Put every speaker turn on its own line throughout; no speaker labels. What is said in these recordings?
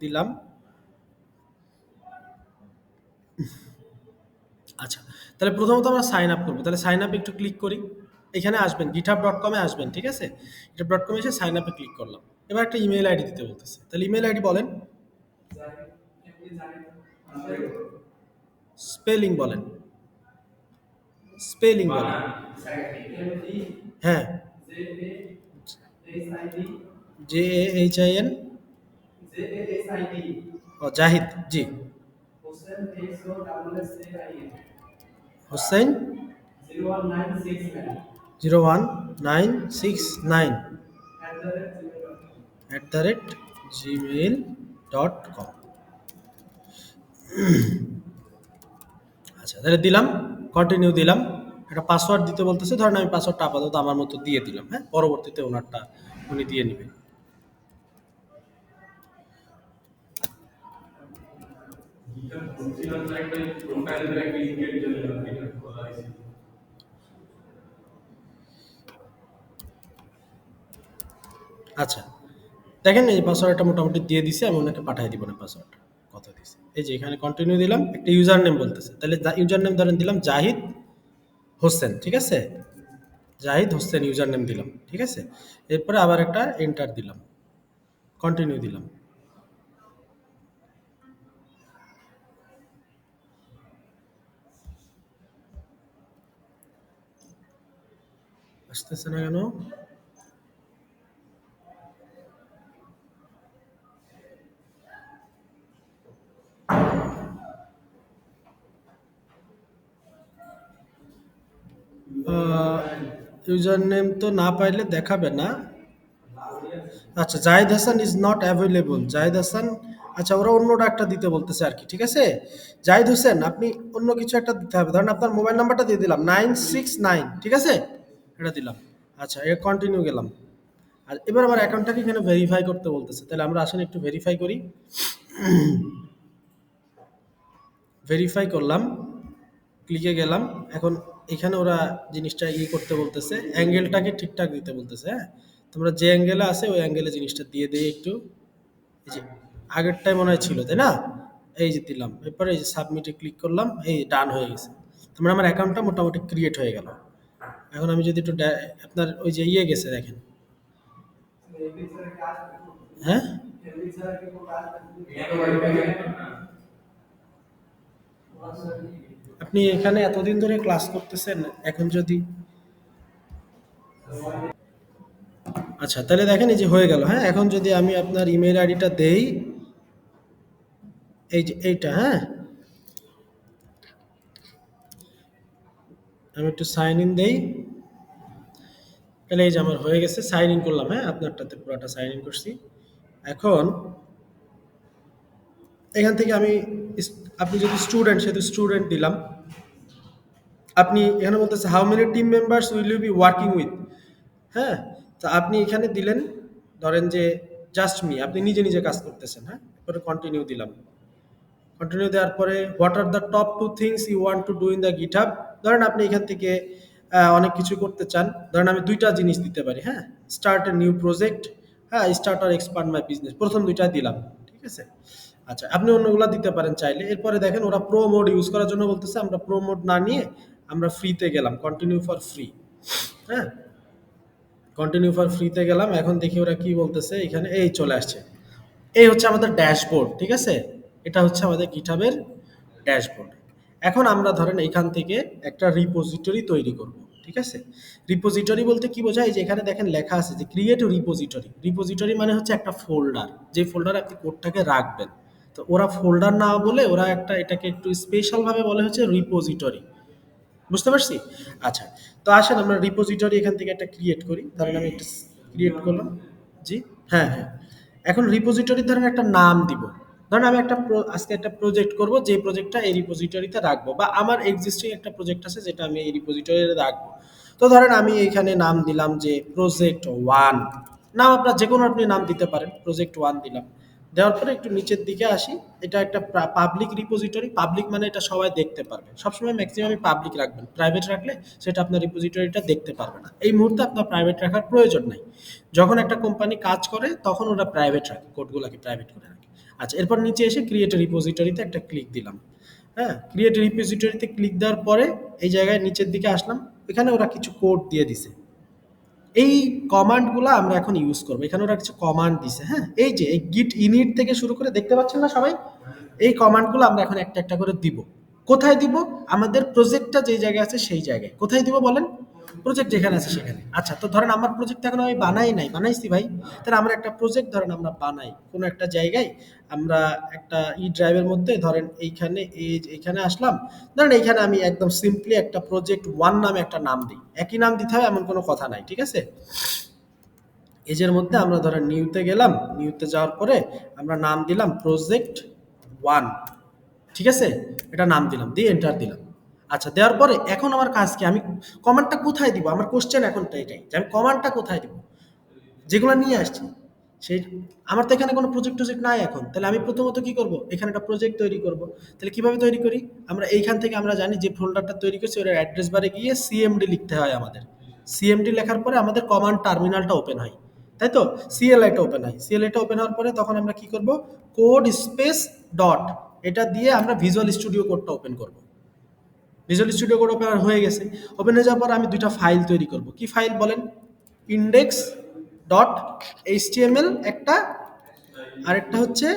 দিলাম। আচ্ছা, তাহলে প্রথমত আমরা সাইন আপ করবো। তাহলে সাইন আপ একটু ক্লিক করি। এখানে আসবেন, github.com এ আসবেন, ঠিক আছে? github.com এ এসে সাইন আপে ক্লিক করলাম। এবার একটা ইমেইল আইডি দিতে বলতেছে। তাহলে ইমেইল আইডি বলেন, স্পেলিং বলেন, স্পেলিং বলেন। হ্যাঁ, JAHIN, ও জাহিদ, জি। হোসেন 01969 @gmail.com। আচ্ছা, তাহলে দিলাম, কন্টিনিউ দিলাম। একটা পাসওয়ার্ড দিতে বলতেছে, ধরেন আমি পাসওয়ার্ডটা আপাতত আমার মতো দিয়ে দিলাম, হ্যাঁ, পরবর্তীতে ওনারটা উনি দিয়ে নেবে। আচ্ছা, দেখেন এই পাসওয়ার্ডটা মোটামুটি দিয়ে দিছে, আমি ওনাকে পাঠিয়ে দিব না পাসওয়ার্ড, কথা দিছি। এই যে এখানে কন্টিনিউ দিলাম, একটা ইউজার নেম বলতেছে, তাহলে ইউজার নেম ধরেন দিলাম জাহিদ হোসেন, ঠিক আছে? জাহিদ হোসেন ইউজার নেম দিলাম, ঠিক আছে? এরপরে আবার একটা এন্টার দিলাম, কন্টিনিউ দিলাম। আসতেছে না কেন? ইউজার নেম তো না পাইলে দেখাবে না। আচ্ছা, Zahid Hasan is not available, Zahid Hasan. আচ্ছা, ওরা অন্যটা একটা দিতে বলতেছে আর কি, ঠিক আছে? জাহিদ হোসেন, আপনি অন্য কিছু একটা দিতে হবে, ধরেন আপনার মোবাইল নাম্বারটা দিয়ে দিলাম 969, ঠিক আছে? এটা দিলাম। আচ্ছা, এ কন্টিনিউ গেলাম। আর এবার আমার অ্যাকাউন্টটাকে এখানে ভেরিফাই করতে বলতেছে, তাহলে আমরা আসলে একটু ভেরিফাই করি। ভেরিফাই করলাম, ক্লিকে গেলাম। এখন এখানে ওরা জিনিসটা করতে বলতেছে, অ্যাঙ্গেলটাকে ঠিকঠাক দিতে বলতেছে, হ্যাঁ? তোমরা যে অ্যাঙ্গেলে আছে ওই অ্যাঙ্গেলে জিনিসটা দিয়ে দিই একটু। এই যে আগেরটাই মনে হয় ছিল, তাই না? এই যে দিলাম, এরপরে এই যে সাবমিটে ক্লিক করলাম, এই ডান হয়ে গেছে। তার আমার অ্যাকাউন্টটা মোটামুটি ক্রিয়েট হয়ে গেল। এখন আমি যদি একটু আপনার ওই যে গেছে দেখেন, হ্যাঁ? আপনি এখানে এতদিন ধরে ক্লাস করতেছেন, এখন যদি আচ্ছা, তাহলে দেখেন এই যে হয়ে গেল, হ্যাঁ? এখন যদি আমি আপনার ইমেইল আইডিটা দেই, এই যে এইটা, হ্যাঁ? আমি একটু সাইন ইন দেই, তাহলে এই যে আমার হয়ে গেছে, সাইন ইন করলাম, হ্যাঁ? আপনারটাতে পুরোটা সাইন ইন করছি। এখন এখান থেকে আমি আপনি যদি স্টুডেন্ট, সেহেতু স্টুডেন্ট দিলাম। আপনি এখানে বলতেছে how many team members will you be working with, হ্যাঁ? তো আপনি এখানে দিলেন, ধরেন যে জাস্ট মি, আপনি নিজে নিজে কাজ করতেছেন, হ্যাঁ? এরপরে কন্টিনিউ দিলাম। কন্টিনিউ দেওয়ার পরে what are the top two things you want to do in the GitHub. ধরেন আপনি এখান থেকে অনেক কিছু করতে চান, ধরেন আমি দুইটা জিনিস দিতে পারি, হ্যাঁ? স্টার্ট এ নিউ প্রজেক্ট, হ্যাঁ, start or expand my business, প্রথম দুইটা দিলাম, ঠিক আছে? আচ্ছা, আপনি অন্যগুলা দিতে পারেন চাইলে। এরপরে দেখেন ওরা প্রো মোড ইউজ করার জন্য বলতেছে, আমরা প্রো মোড না নিয়ে আমরা ফ্রিতে গেলাম, কন্টিনিউ ফর ফ্রি, হ্যাঁ? কন্টিনিউ ফর ফ্রিতে গেলাম। এখন দেখি ওরা কি বলতেছে, এখানে এই চলে আসছে। এই হচ্ছে আমাদের ড্যাশবোর্ড, ঠিক আছে? এটা হচ্ছে আমাদের গিটহাবের ড্যাশবোর্ড। এখন আমরা ধরেন এখান থেকে একটা রিপোজিটরি তৈরি করব, ঠিক আছে? রিপোজিটরি বলতে কি বোঝায়? এই যে এখানে দেখেন লেখা আছে যে ক্রিয়েট রিপোজিটরি। রিপোজিটরি মানে হচ্ছে একটা ফোল্ডার, যে ফোল্ডারে আপনি কোডটাকে রাখবেন। তো ওরা ফোল্ডার না বলে ওরা একটা এটাকে একটু স্পেশাল ভাবে বলে হচ্ছে রিপোজিটরি। বুঝতে পারছি? আচ্ছা, তো আসেন আমরা রিপোজিটরি এখান থেকে একটা ক্রিয়েট করি। ধরেন আমি একটা ক্রিয়েট করলাম। জি, হ্যাঁ, হ্যাঁ। এখন রিপোজিটরির ধরেন একটা নাম দিব। ধরেন আমি একটা আজকে একটা প্রজেক্ট করব, যে প্রজেক্টটা এই রিপোজিটরিতে রাখবো, বা আমার এক্সিস্টিং একটা প্রজেক্ট আছে যেটা আমি এই রিপোজিটরিতে রাখবো। তো ধরেন আমি এইখানে নাম দিলাম যে প্রজেক্ট 1। নাম আপনার যেকোনো আপনি নাম দিতে পারেন। প্রজেক্ট 1 দিলাম। দেওয়ার পরে একটু নিচের দিকে আসি। এটা একটা পাবলিক রিপোজিটরি। পাবলিক মানে এটা সবাই দেখতে পারবে। সবসময় ম্যাক্সিমামই পাবলিক রাখবেন। প্রাইভেট রাখলে সেটা আপনার রিপোজিটরিটা দেখতে পারবে না। এই মুহূর্তে আপনার প্রাইভেট রাখার প্রয়োজন নাই। যখন একটা কোম্পানি কাজ করে তখন ওরা প্রাইভেট রাখে, কোডগুলোকে প্রাইভেট করে রাখে। আচ্ছা, এরপর নিচে এসে ক্রিয়েট রিপোজিটরিতে একটা ক্লিক দিলাম। হ্যাঁ, ক্রিয়েট রিপোজিটরিতে ক্লিক দেওয়ার পরে এই জায়গায় নিচের দিকে আসলাম, এখানে ওরা কিছু কোড দিয়ে দিছে। এই কমান্ডগুলো আমরা এখন ইউজ করবো। এখানে ওরা কিছু কমান্ড দিছে। হ্যাঁ, এই যে এই গিট ইনিট থেকে শুরু করে দেখতে পাচ্ছেন না সবাই, এই কমান্ডগুলো আমরা এখন একটা একটা করে দিব। কোথায় দিব? আমাদের প্রজেক্টটা যেই জায়গায় আছে সেই জায়গায়। কোথায় দিব বলেন? প্রজেক্ট যেখানে আছে সেখানে। আচ্ছা, তো ধরেন আমার প্রজেক্ট এখন আমি বানাই নাই, বানাইছি ভাই। তাহলে আমরা একটা প্রজেক্ট ধরেন আমরা বানাই কোনো একটা জায়গায়, আমরা একটা ড্রাইভের মধ্যে ধরেন এইখানে এইখানে আসলাম। ধরেন এইখানে আমি একদম সিম্পলি একটা প্রজেক্ট ওয়ান নামে একটা নাম দিই। একই নাম দিতে হবে এমন কোনো কথা নাই, ঠিক আছে? এজের মধ্যে আমরা ধরেন নিউতে গেলাম, নিউতে যাওয়ার পরে আমরা নাম দিলাম প্রজেক্ট ওয়ান, ঠিক আছে? এটা নাম দিলাম, দিয়ে এন্টার দিলাম। আচ্ছা, দেওয়ার পরে এখন আমার কাজ কি? আমি কমান্ডটা কোথায় দিব? আমার কোশ্চেন এখন তো এটাই যে আমি কমান্ডটা কোথায় দিব, যেগুলো নিয়ে আসছি সেই। আমার তো এখানে কোনো প্রজেক্ট নাই এখন। তাহলে আমি প্রথমত কি করব? এখানে একটা প্রজেক্ট তৈরি করব। তাহলে কিভাবে তৈরি করি? আমরা এইখান থেকে আমরা জানি যে ফোল্ডারটা তৈরি করছি ওর অ্যাড্রেস বারে গিয়ে সিএমডি লিখতে হয় আমাদের। সিএমডি লেখার পরে আমাদের কমান্ড টার্মিনালটা ওপেন হয়, তাই তো? সিএলআইটা ওপেন হয়। সিএলআইটা ওপেন হওয়ার পরে তখন আমরা কি করব? কোড স্পেস ডট এটা দিয়ে আমরা ভিজুয়াল স্টুডিও কোডটা ওপেন করব। ভিজুয়াল স্টুডিও কোড ওপেন হয়ে গেছে। ওপেন হয়ে যাওয়ার পর আমি দুইটা ফাইল তৈরি করব। কি ফাইল বলেন? ইন্ডেক্স ডট এইচটিএমএল একটা, আরেকটা হচ্ছে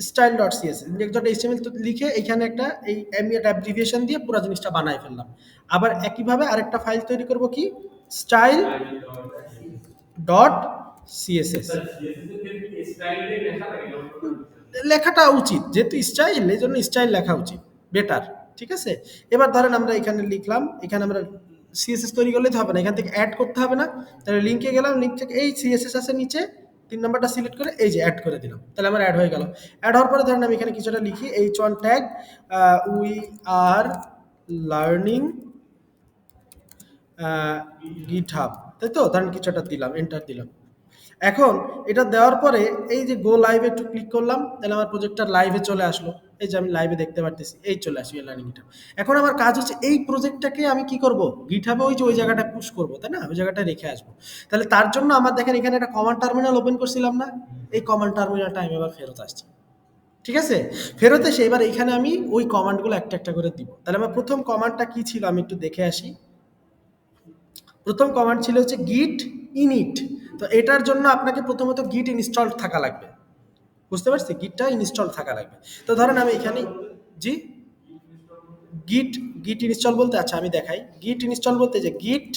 style dot CSS. Index dot HTML তো লিখে এখানে একটা এই আমি একটা অ্যাব্রিভিয়েশন দিয়ে পুরো জিনিসটা বানাই ফেললাম। আবার একইভাবে আরেকটা ফাইল তৈরি করব, কি স্টাইল ডট সিএসএস। লেখাটা উচিত, যেহেতু স্টাইল এই জন্য স্টাইল লেখা উচিত, বেটার, ঠিক আছে? এবার ধরেন আমরা এখানে লিখলাম, এখানে আমরা সিএসএস তৈরি করলে তো হবে না, এখান থেকে অ্যাড করতে হবে না? তাহলে লিঙ্কে গেলাম, লিঙ্ক থেকে এই সিএসএস আছে নিচে ৩ নাম্বারটা সিলেক্ট করে এই যে অ্যাড করে দিলাম। তাহলে আমার অ্যাড হয়ে গেল। অ্যাড হওয়ার পরে ধরেন আমি এখানে কিছুটা লিখি, H1 tag we are learning GitHub, তাই তো? ধরেন কিছু একটা দিলাম, এন্টার দিলাম। এখন এটা দেওয়ার পরে এই যে গো লাইভে একটু ক্লিক করলাম, তাহলে আমার প্রজেক্টটা লাইভে চলে আসলো। এই যে আমি লাইভে দেখতে পারতেছি, এই চলে আসি লার্নিং গিটহাব। এখন আমার কাজ হচ্ছে এই প্রজেক্টটাকে আমি কি করব? গিটহাবে ওই যে ওই জায়গাটা পুশ করব, তাই না? ওই জায়গাটা রেখে আসবো। তাহলে তার জন্য আমার দেখেন এখানে একটা কমান্ড টার্মিনাল ওপেন করছিলাম না? এই কমান্ড টার্মিনালটা আমি এবার ফেরত আসছি, ঠিক আছে? ফেরত এসে এবার এখানে আমি ওই কমান্ডগুলো একটা একটা করে দিব। তাহলে আমার প্রথম কমান্ডটা কি ছিল আমি একটু দেখে আসি। প্রথম কমান্ড ছিল হচ্ছে গিট ইনিট। তো এটার জন্য আপনাকে প্রথমত গিট ইনস্টল থাকা লাগবে, বুঝতে পারছি? গিটটা ইনস্টল থাকা লাগবে। তো ধরেন আমি এখানে, জি, গিট গিট ইনস্টল বলতে, আচ্ছা আমি দেখাই। গিট ইনস্টল বলতে যে গিট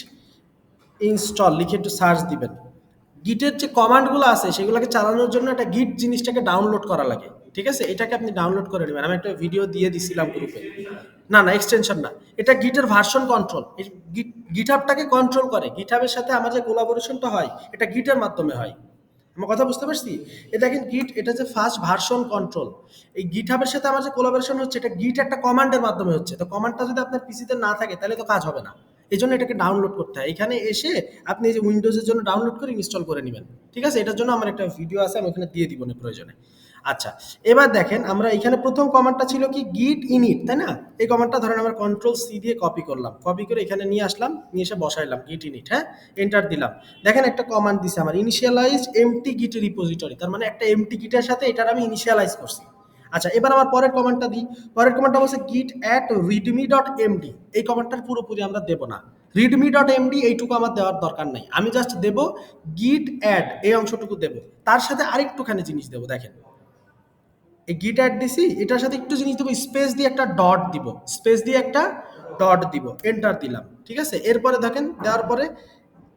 ইনস্টল লিখে একটু সার্চ দিবেন। গিটের যে কমান্ডগুলো আছে সেগুলোকে চালানোর জন্য একটা গিট জিনিসটাকে ডাউনলোড করা লাগে, ঠিক আছে? এটাকে আপনি ডাউনলোড করে নেবেন। আমি একটা ভিডিও দিয়ে দিছিলাম গ্রুপে। না না, এক্সটেনশন না, এটা গিটের ভার্সন কন্ট্রোল। গিটহাবটাকে কন্ট্রোল করে। গিটহাবের সাথে আমার যে কোলাবোরেশনটা হয় এটা গিটের মাধ্যমে হয়। আমার কথা বুঝতে পারছি? এটা কিন্তু গিট, এটা যে ফার্স্ট ভার্সন কন্ট্রোল। এই গিটহাবের সাথে আমার যে কোলাবোরেশন হচ্ছে এটা গিট একটা কমান্ডের মাধ্যমে হচ্ছে। তো কমান্ডটা যদি আপনার পিসিতে না থাকে তাহলে তো কাজ হবে না। এই জন্য এটাকে ডাউনলোড করতে হয়। এখানে এসে আপনি এই যে উইন্ডোজের জন্য ডাউনলোড করে ইনস্টল করে নেবেন, ঠিক আছে? এটার জন্য আমার একটা ভিডিও আছে, আমি ওখানে দিয়ে দিব না প্রয়োজনে। আচ্ছা, এবার দেখেন আমরা এখানে প্রথম কমান্ডটা ছিল কি গিট ইনিট, তাই না? এই কমান্ডটা ধরেন আমরা কন্ট্রোল সি দিয়ে কপি করলাম, কপি করে এখানে নিয়ে আসলাম, নিয়ে এসে বসাইলাম গিট ইনিট। হ্যাঁ, এন্টার দিলাম। দেখেন একটা কমান্ড দিছে আমার, ইনিশিয়ালাইজ এমটি গিট রিপোজিটরি। তার মানে একটা এমটি গিটের সাথে এটার আমি ইনিশিয়ালাইজ করছি। আচ্ছা, এবার আমার পরের কমান্ডটা দিই। পরের কমান্ডটা বলছে গিট অ্যাট রিডমি ডট এমডি। এই কমান্ডটার পুরোপুরি আমরা দেব না। রিডমি ডট এমডি এইটুকু আমার দেওয়ার দরকার নাই। আমি জাস্ট দেব গিট অ্যাড, এই অংশটুকু দেব। তার সাথে আরেকটুখানি জিনিস দেবো, দেখেন এই গিট অ্যাড দিছি, এটার সাথে একটু জিনিস দেবো, স্পেস দিয়ে একটা ডট দিব, স্পেস দিয়ে একটা ডট দিব, এন্টার দিলাম, ঠিক আছে? এরপরে দেখেন দেওয়ার পরে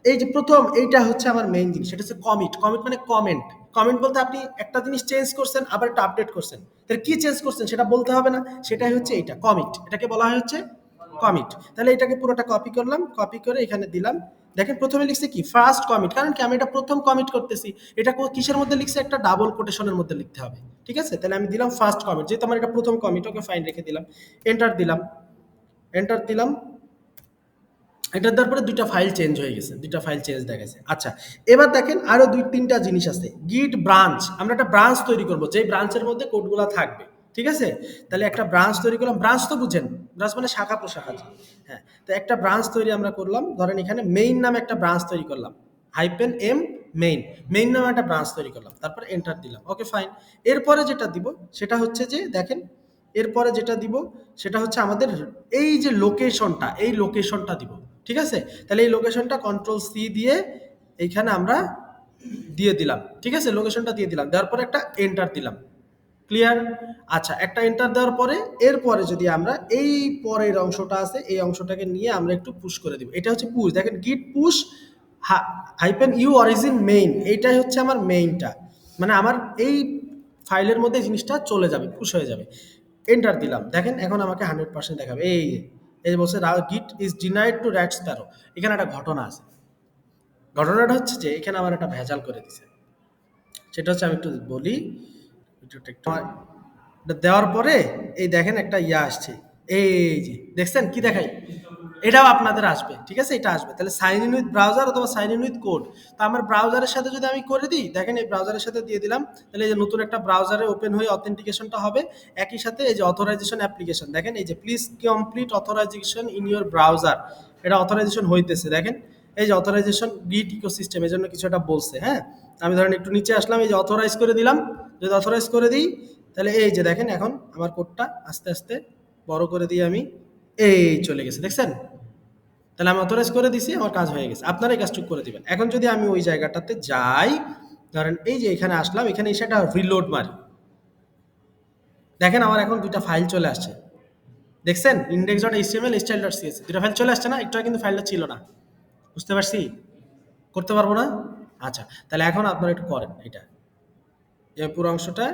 এই যে প্রথম এইটা হচ্ছে আমার মেইন জিনিস, সেটা হচ্ছে কমিট। কমিট মানে কমেন্ট। কমেন্ট বলতে আপনি একটা জিনিস চেঞ্জ করছেন আবার একটা আপডেট করছেন, তাহলে কি চেঞ্জ করছেন সেটা বলতে হবে না? সেটাই হচ্ছে এইটা কমিট, এটাকে বলা হয় হচ্ছে কমিট। তাহলে এটাকে পুরোটা কপি করলাম, কপি করে এখানে দিলাম। দেখেন প্রথমে লিখছে কি ফার্স্ট কমিট, কারণ কি আমি এটা প্রথম কমিট করতেছি। এটা কিসের মধ্যে লিখছে? একটা ডাবল কোটেশনের মধ্যে লিখতে হবে, ঠিক আছে? তাহলে আমি দিলাম ফার্স্ট কমিট, যেহেতু আমার এটা প্রথম কমিট, ওকে ফাইন রেখে দিলাম। এন্টার দিলাম, এন্টার দিলাম। এটা দেওয়ার পরে দুইটা ফাইল চেঞ্জ হয়ে গেছে, দুইটা ফাইল চেঞ্জ দেখাচ্ছে। আচ্ছা, এবার দেখেন আরো দুই তিনটা জিনিস আছে। গিট ব্রাঞ্চ, আমরা একটা ব্রাঞ্চ তৈরি করব যেই ব্রাঞ্চের মধ্যে কোডগুলো থাকবে, ঠিক আছে? তাহলে একটা ব্রাঞ্চ তৈরি করলাম। ব্রাঞ্চ তো বুঝেন, ব্রাঞ্চ মানে শাখা প্রশাখা। হ্যাঁ, তো একটা ব্রাঞ্চ তৈরি আমরা করলাম। ধরেন এখানে মেইন নামে একটা ব্রাঞ্চ তৈরি করলাম, হাইপেন এম মেইন মেইন নামে একটা ব্রাঞ্চ তৈরি করলাম, তারপর এন্টার দিলাম, ওকে ফাইন। এরপরে যেটা দিব সেটা হচ্ছে যে দেখেন, এরপরে যেটা দিব সেটা হচ্ছে আমাদের এই যে লোকেশনটা, এই লোকেশনটা দিব, ঠিক আছে? তাহলে এই লোকেশনটা কন্ট্রোল সি দিয়ে এইখানে আমরা দিয়ে দিলাম, ঠিক আছে? লোকেশনটা দিয়ে দিলাম, দেওয়ার পরে একটা এন্টার দিলাম, ক্লিয়ার? আচ্ছা, একটা এন্টার দেওয়ার পরে এরপরে যদি আমরা এই পরের অংশটা আছে এই অংশটাকে নিয়ে আমরা একটু পুশ করে দিব, এটা হচ্ছে পুশ, দেখেন git push hyphen u origin main, এইটাই হচ্ছে আমার মেইনটা, মানে আমার এই ফাইলের মধ্যে জিনিসটা চলে যাবে, পুশ হয়ে যাবে। এন্টার দিলাম, দেখেন এখন আমাকে 100% দেখাবে, এই যে বলছে git is denied to rat sparrow. এখানে একটা ঘটনা আছে, ঘটনাটা হচ্ছে যে এখানে আমার একটা ভেজাল করে দিছে, সেটা হচ্ছে আমি একটু বলি, ভিডিওটা একটু এটা দেওয়ার পরে এই দেখেন একটা ইয়া আসছে, এই যে দেখছেন কি দেখাই, এটাও আপনাদের আসবে, ঠিক আছে? এটা আসবে, তাহলে সাইন ইন উইথ ব্রাউজার অথবা সাইন ইন উইথ কোড। তো আমার ব্রাউজারের সাথে যদি আমি করে দিই, দেখেন এই ব্রাউজারের সাথে দিয়ে দিলাম, তাহলে এই যে নতুন একটা ব্রাউজারে ওপেন হয়ে অথেন্টিকেশনটা হবে, একই সাথে এই যে অথরাইজেশন অ্যাপ্লিকেশন, দেখেন এই যে please complete authorisation in your browser, এটা অথরাইজেশন হইতেছে, দেখেন এই যে অথরাইজেশন গিট ইকোসিস্টেম, এই জন্য কিছু একটা বলছে, হ্যাঁ? আমি ধরেন একটু নিচে আসলাম, এই যে অথরাইজ করে দিলাম, যদি অথরাইজ করে দিই তাহলে এই যে দেখেন এখন আমার কোডটা আস্তে আস্তে বড় করে দিয়ে আমি এই চলে গেছে, দেখছেন? তাহলে আমি অথরাইজ করে দিছি, আমার কাজ হয়ে গেছে, আপনারা এই কাজটুকু করে দিবেন। এখন যদি আমি ওই জায়গাটাতে যাই, ধরেন এই যে এখানে আসলাম, এখানে এসে একটা রিলোড মারি, দেখেন আমার এখন দুইটা ফাইল চলে আসছে, দেখছেন? Index dot HTML, style dot CSS, দুটো ফাইল চলে আসছে না? একটু আগে কিন্তু ফাইলটা ছিল না, বুঝতে পারছি? করতে পারবো না? আচ্ছা, তাহলে এখন আপনারা একটু করেন এটা, এই পুরো অংশটা